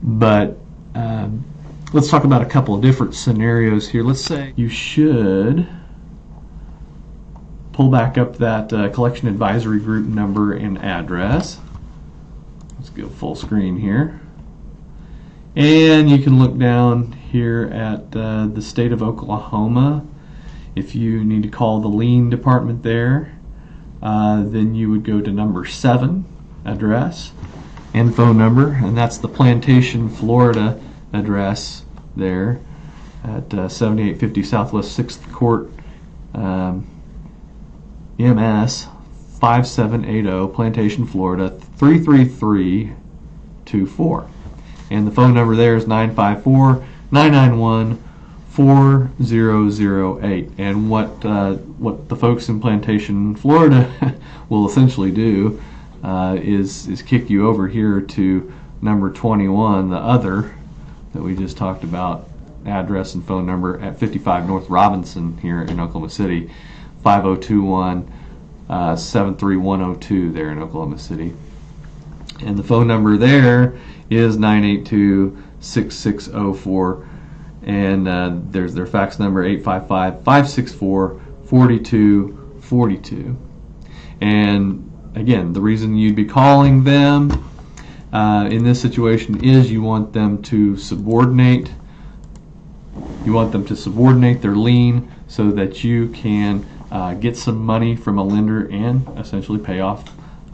But let's talk about a couple of different scenarios here. Let's say you should pull back up that collection advisory group number and address. Let's go full screen here. And you can look down here at the state of Oklahoma. If you need to call the lien department there, then you would go to number 7 address and phone number, and that's the Plantation, Florida address there at 7850 Southwest 6th Court, MS 5780, Plantation, Florida 33324. And the phone number there is 954-991-4008. And what the folks in Plantation, Florida will essentially do is kick you over here to number 21, the other that we just talked about, address and phone number at 55 North Robinson here in Oklahoma City, 5021-73102 there in Oklahoma City. And the phone number there is 982-6604, and there's their fax number, 855-564-4242. And again, the reason you'd be calling them in this situation is you want them to subordinate their lien so that you can get some money from a lender and essentially pay off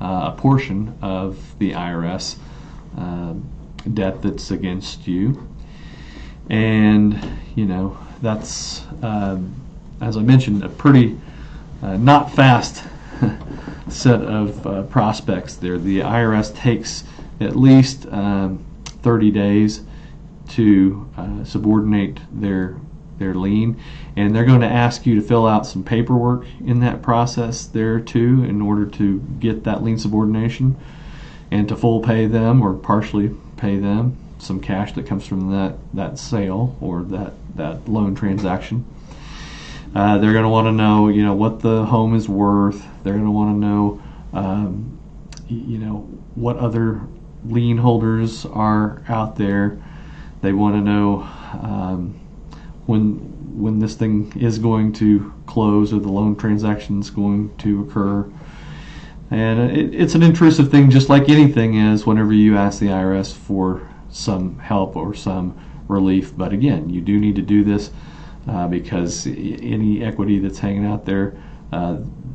a portion of the IRS debt that's against you. And that's as I mentioned, a pretty not fast set of prospects there. The IRS takes at least 30 days to subordinate their lien, and they're going to ask you to fill out some paperwork in that process there too in order to get that lien subordination and to full pay them or partially pay them some cash that comes from that sale or that loan transaction. They're going to want to know what the home is worth. They're going to want to know what other lien holders are out there. They want to know when this thing is going to close or the loan transaction is going to occur. And it's an intrusive thing, just like anything is whenever you ask the IRS for some help or some relief. But again, you do need to do this because any equity that's hanging out there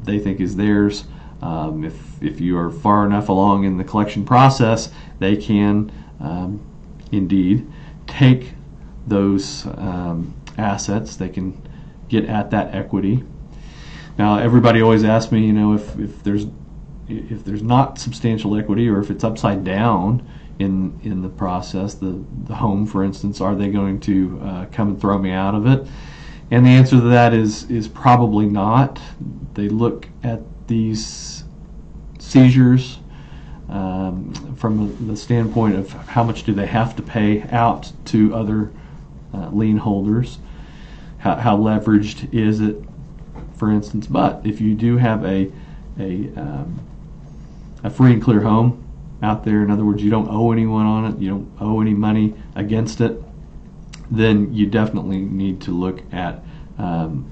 they think is theirs. If you are far enough along in the collection process, they can indeed take those assets. They can get at that equity. Now, everybody always asks me, if there's not substantial equity, or if it's upside down in the process, the home, for instance, are they going to come and throw me out of it? And the answer to that is probably not. They look at these seizures from the standpoint of how much do they have to pay out to other lien holders, how leveraged is it, for instance. But if you do have a free and clear home out there, in other words, you don't owe anyone on it, you don't owe any money against it, then you definitely need to look at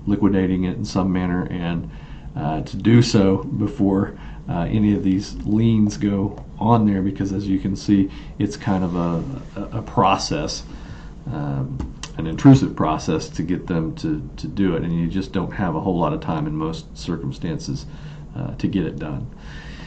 liquidating it in some manner, and to do so before any of these liens go on there, because as you can see, it's kind of a process, an intrusive process to get them to do it, and you just don't have a whole lot of time in most circumstances to get it done.